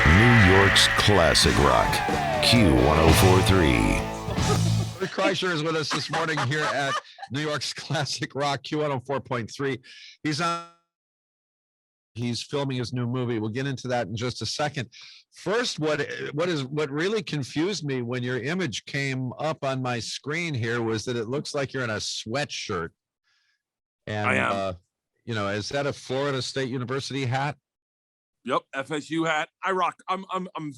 New York's classic rock, Q1043. Bert Kreischer is with us this morning here at New York's classic rock, Q104.3. He's filming his new movie. We'll get into that in just a second. First, what really confused me when your image came up on my screen here was that it looks like you're in a sweatshirt. And I am. Is that a Florida State University hat? Yep, FSU hat. I rock. I'm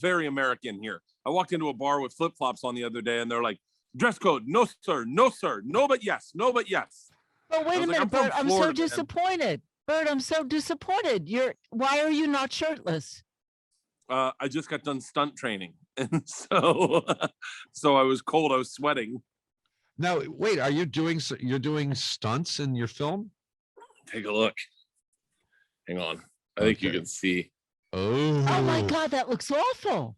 very American here. I walked into a bar with flip-flops on the other day, and they're like, "Dress code? No, sir. No, sir. No, but yes. No, but yes." But wait a minute, Bert. I'm so disappointed. Bert, I'm so disappointed. Why are you not shirtless? I just got done stunt training, and so I was cold. I was sweating. Now, wait. You're doing stunts in your film? Take a look. Hang on. I think you can see. Oh my God, that looks awful.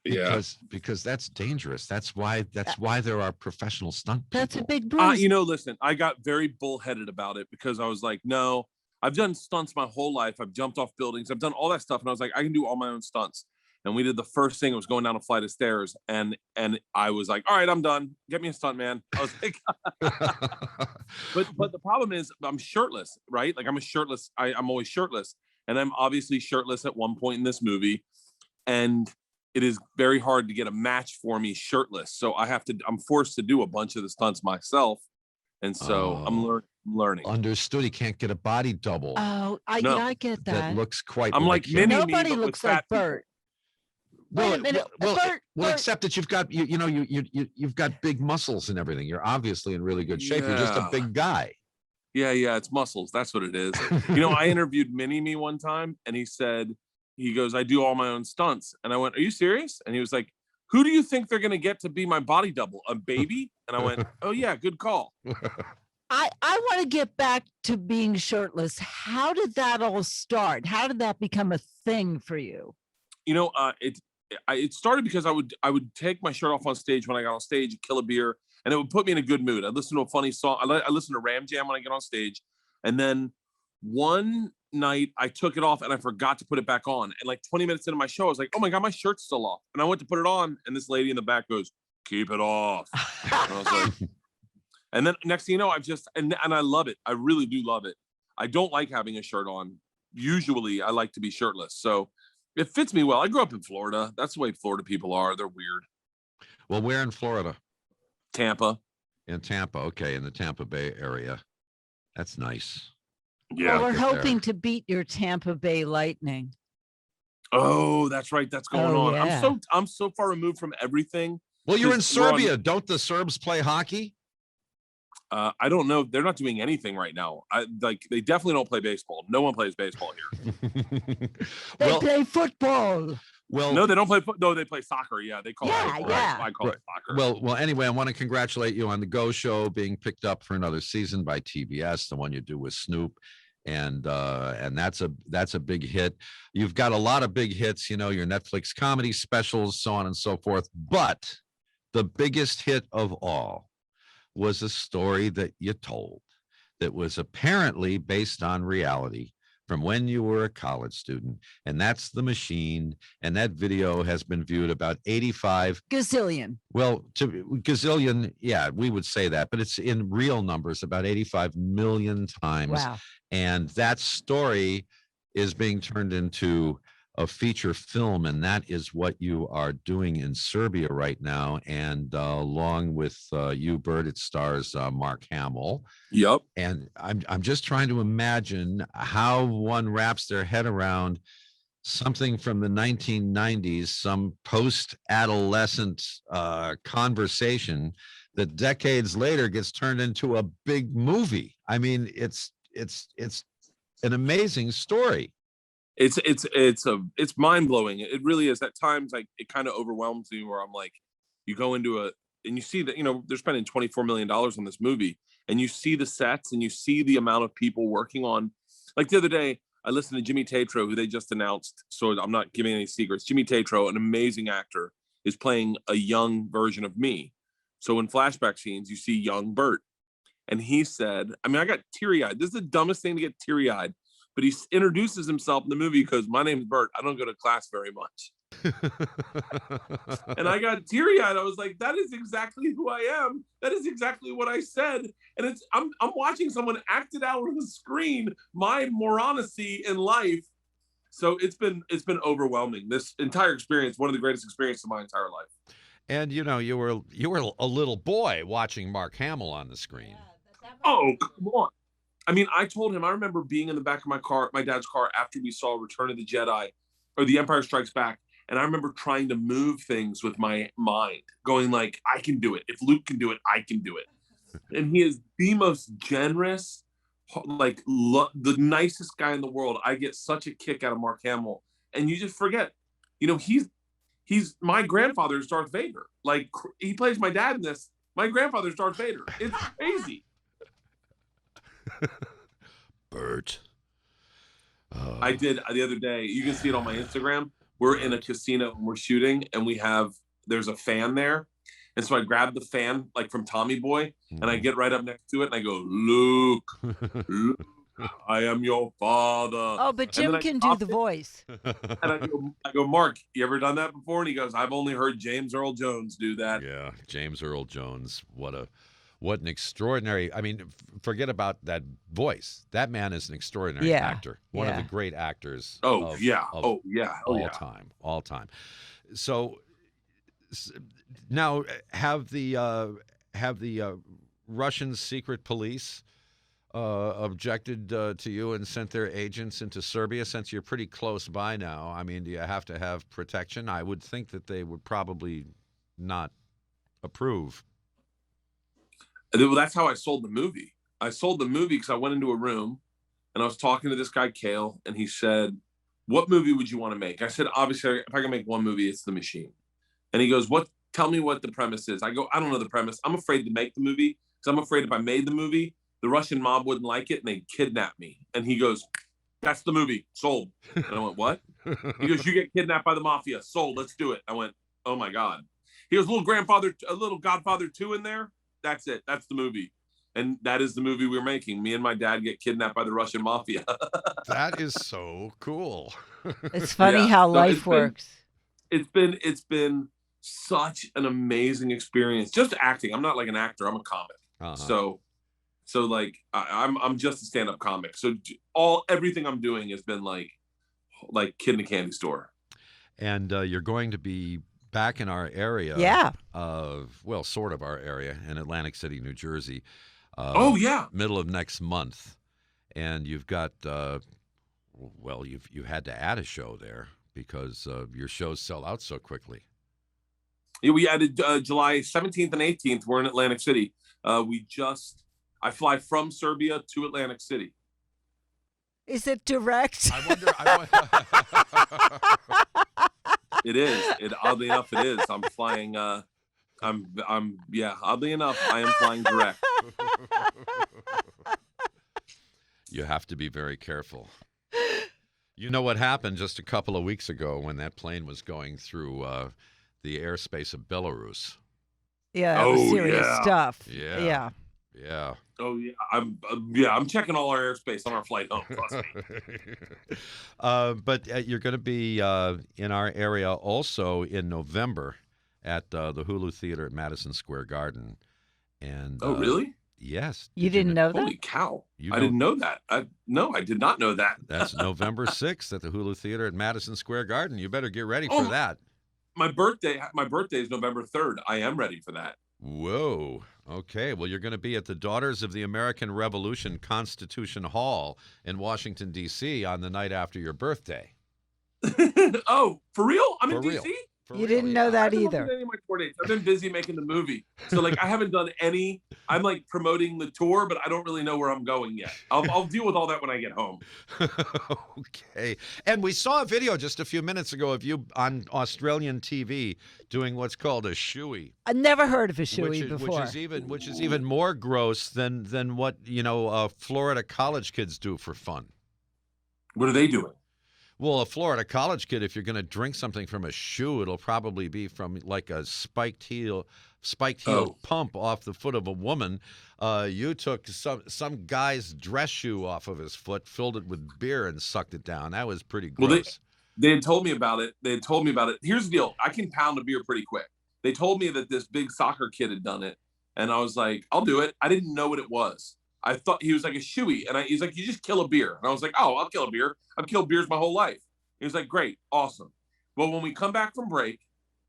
Because that's dangerous. That's why there are professional stunt people. That's a big bruise. Listen, I got very bullheaded about it because I was like, no, I've done stunts my whole life. I've jumped off buildings. I've done all that stuff. And I was like, I can do all my own stunts. And we did the first thing. It was going down a flight of stairs. And I was like, all right, I'm done. Get me a stunt, man. I was like, but the problem is I'm shirtless, right? Like I'm always shirtless. And I'm obviously shirtless at one point in this movie. And it is very hard to get a match for me shirtless. So I'm forced to do a bunch of the stunts myself. And so I'm learning. Understood. He can't get a body double. Oh, I get that. That looks quite. I'm like mini. Nobody looks like Bert. Wait a minute, Bert, Bert. Except that you've got you've got big muscles and everything. You're obviously in really good shape. You're just a big guy. Yeah, it's muscles. That's what it is. I interviewed Mini-Me one time, and he goes, I do all my own stunts. And I went, are you serious? And he was like, who do you think they're going to get to be my body double? A baby? And I went, oh yeah, good call. I want to get back to being shirtless. How did that all start? How did that become a thing for you? It started because I would take my shirt off on stage when I got on stage, kill a beer, and it would put me in a good mood. I'd listen to a funny song. I listen to Ram Jam when I get on stage. And then one night I took it off and I forgot to put it back on. And like 20 minutes into my show, I was like, oh my God, my shirt's still off. And I went to put it on, and this lady in the back goes, keep it off. And I was like, and then next thing you know, and I love it. I really do love it. I don't like having a shirt on. Usually I like to be shirtless. So it fits me well. I grew up in Florida. That's the way Florida people are. They're weird. Well, where in Florida? Tampa. In Tampa. Okay. In the Tampa Bay area. That's nice. Yeah. Well, we're hoping to beat your Tampa Bay Lightning. Oh, that's right. That's going on. Yeah. I'm so far removed from everything. Well, you're in Serbia. Don't the Serbs play hockey? I don't know. They're not doing anything right now. They definitely don't play baseball. No one plays baseball here. They play football. Well, no, they don't play. No, they play soccer. Yeah, they call it. Yeah. I call it soccer. Well. Anyway, I want to congratulate you on the Go Show being picked up for another season by TBS, the one you do with Snoop, and that's a big hit. You've got a lot of big hits. Your Netflix comedy specials, so on and so forth. But the biggest hit of all was a story that you told that was apparently based on reality from when you were a college student, and that's The Machine. And that video has been viewed about 85 gazillion. Well, to gazillion, yeah, we would say that, but it's in real numbers, about 85 million times. Wow. And that story is being turned into a feature film, and that is what you are doing in Serbia right now. And along with you, Bert, it stars Mark Hamill. Yep. And I'm just trying to imagine how one wraps their head around something from the 1990s, some post-adolescent conversation that decades later gets turned into a big movie. I mean, it's an amazing story. It's mind-blowing. It really is. At times, like, it kind of overwhelms me, where I'm like, you go into and you see that, they're spending $24 million on this movie, and you see the sets and you see the amount of people working on, like the other day, I listened to Jimmy Tatro, who they just announced. So I'm not giving any secrets. Jimmy Tatro, an amazing actor, is playing a young version of me. So in flashback scenes, you see young Bert. And he said, I got teary-eyed. This is the dumbest thing to get teary-eyed. but he introduces himself in the movie because my name's Bert. I don't go to class very much. And I got teary-eyed. I was like, that is exactly who I am. That is exactly what I said. And I'm watching someone act it out on the screen, my moronacy in life. So it's been overwhelming. This entire experience, one of the greatest experiences of my entire life. And you were a little boy watching Mark Hamill on the screen. Oh, come on. I mean, I told him, I remember being in the back of my dad's car after we saw Return of the Jedi or The Empire Strikes Back. And I remember trying to move things with my mind, going like, I can do it. If Luke can do it, I can do it. And he is the most generous, like the nicest guy in the world. I get such a kick out of Mark Hamill. And you just forget, he's my grandfather's Darth Vader. Like, he plays my dad in this. My grandfather's Darth Vader. It's crazy. Bert. I did the other day. You can see it on my Instagram. We're in a casino and we're shooting, and there's a fan there. And so I grab the fan, like from Tommy Boy, and I get right up next to it and I go, Luke, I am your father. Oh, but Jim can do the voice. And I go, Mark, you ever done that before? And he goes, I've only heard James Earl Jones do that. Yeah, James Earl Jones. What an extraordinary, I mean, forget about that voice. That man is an extraordinary actor. One of the great actors. All time. So now have the Russian secret police objected to you and sent their agents into Serbia, since you're pretty close by now? I mean, do you have to have protection? I would think that they would probably not approve. Well, that's how I sold the movie. I sold the movie because I went into a room and I was talking to this guy, Kale, and he said, what movie would you want to make? I said, obviously, if I can make one movie, it's The Machine. And he goes, tell me what the premise is. I go, I don't know the premise. I'm afraid to make the movie because I'm afraid if I made the movie, the Russian mob wouldn't like it and they'd kidnap me. And he goes, that's the movie. Sold. And I went, what? He goes, you get kidnapped by the mafia. Sold. Let's do it. I went, oh my God. He goes, a little Godfather 2 in there. That's it. That's the movie. And that is the movie we're making. Me and my dad get kidnapped by the Russian mafia. That is so cool. It's funny how life works. It's been such an amazing experience. Just acting. I'm not like an actor. I'm a comic. So like I'm just a stand-up comic. So everything I'm doing has been like kid in a candy store. And you're going to be back in our area. Sort of our area in Atlantic City, New Jersey. Middle of next month. And you've got, you had to add a show there because your shows sell out so quickly. Yeah, we added July 17th and 18th. We're in Atlantic City. I fly from Serbia to Atlantic City. Is it direct? I wonder. It is. Oddly enough, it is. I'm flying. Oddly enough, I am flying direct. You have to be very careful. You know what happened just a couple of weeks ago when that plane was going through the airspace of Belarus? Yeah, that was serious stuff. Yeah. Oh yeah, I'm checking all our airspace on our flight home. Trust me. But you're going to be in our area also in November at the Hulu Theater at Madison Square Garden. And really? Yes. You didn't know that? Holy cow! I didn't know that. No, I did not know that. That's November 6th at the Hulu Theater at Madison Square Garden. You better get ready for that. My birthday is November 3rd. I am ready for that. Whoa. Okay. Well, you're going to be at the Daughters of the American Revolution Constitution Hall in Washington, D.C. on the night after your birthday. Oh, for real? I'm in D.C.? You didn't know that either. Any of my tour dates. I've been busy making the movie. So, like, I haven't done any. I'm, like, promoting the tour, but I don't really know where I'm going yet. I'll deal with all that when I get home. Okay. And we saw a video just a few minutes ago of you on Australian TV doing what's called a shoey. I've never heard of a shoey before. Which is even more gross than what, Florida college kids do for fun. What are they doing? Well, a Florida college kid, if you're going to drink something from a shoe, it'll probably be from like a spiked heel spike heel pump off the foot of a woman. You took some guy's dress shoe off of his foot, filled it with beer, and sucked it down. That was pretty gross. Well, they had told me about it. Here's the deal. I can pound a beer pretty quick. They told me that this big soccer kid had done it. And I was like, I'll do it. I didn't know what it was. I thought he was like a shoey. And he's like, you just kill a beer. And I was like, oh, I'll kill a beer. I've killed beers my whole life. He was like, great. Awesome. Well, when we come back from break,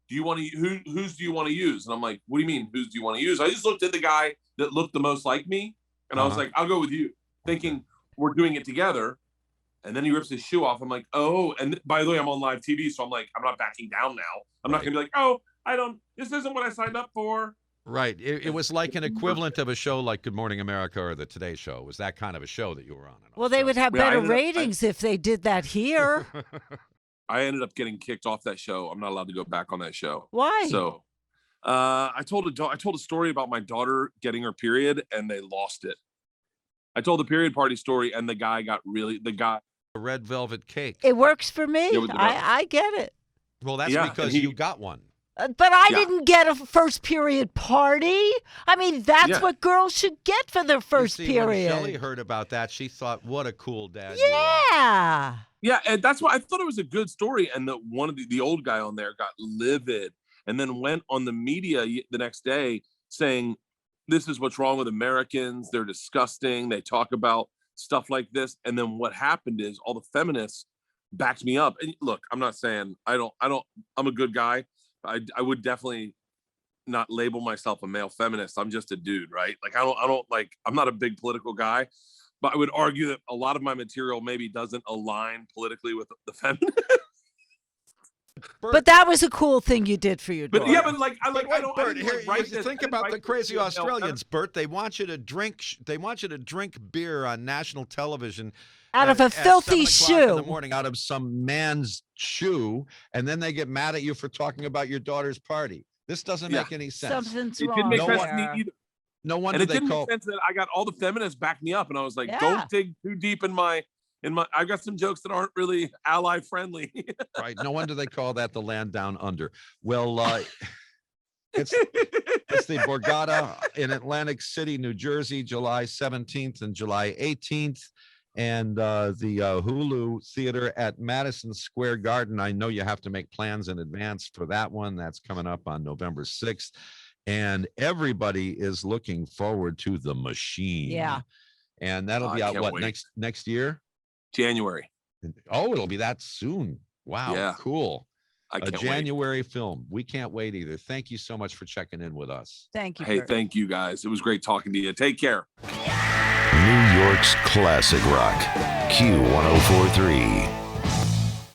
do you want to, whose do you want to use? And I'm like, what do you mean? Whose do you want to use? I just looked at the guy that looked the most like me. And I was like, I'll go with you, thinking we're doing it together. And then he rips his shoe off. I'm like, oh, and by the way, I'm on live TV. So I'm like, I'm not backing down now. I'm not going to be like, oh, this isn't what I signed up for. Right. It was like an equivalent of a show like Good Morning America or The Today Show. It was that kind of a show that you were on. Well, they would have better ratings if they did that here. I ended up getting kicked off that show. I'm not allowed to go back on that show. Why? So I told a story about my daughter getting her period and they lost it. I told the period party story and the guy A red velvet cake. It works for me. I get it. Well, that's because you got one. But I didn't get a first period party. I mean, that's what girls should get for their first period. When Shelly heard about that, she thought, what a cool dad. Yeah. Yeah, and that's why I thought it was a good story. And one of the old guy on there got livid and then went on the media the next day saying, this is what's wrong with Americans. They're disgusting. They talk about stuff like this. And then what happened is all the feminists backed me up. And look, I'm not saying I'm a good guy. I would definitely not label myself a male feminist. I'm just a dude, right? Like I'm not a big political guy, but I would argue that a lot of my material maybe doesn't align politically with the feminists. But that was a cool thing you did for your daughter. But yeah, but like, I don't. Bert, Think about the crazy Australians, Bert. They want you to drink beer on national television. Out of a filthy shoe in the morning, out of some man's shoe, and then they get mad at you for talking about your daughter's party. This doesn't make any sense. Something's wrong. It didn't make sense to me either. No wonder and it didn't make sense that I got all the feminists back me up, and I was like, don't dig too deep in my. I got some jokes that aren't really ally friendly. Right. No wonder they call that the land down under. Well, it's the Borgata in Atlantic City, New Jersey, July 17th and July 18th. And the Hulu Theater at Madison Square Garden. I know you have to make plans in advance for that one. That's coming up on November 6th. And everybody is looking forward to The Machine. Yeah. And that'll be out next year? January. Oh, it'll be that soon. Wow. Yeah. Cool. A January film. We can't wait either. Thank you so much for checking in with us. Thank you. Hey, thank you guys. It was great talking to you. Take care. New York's classic rock, Q1043.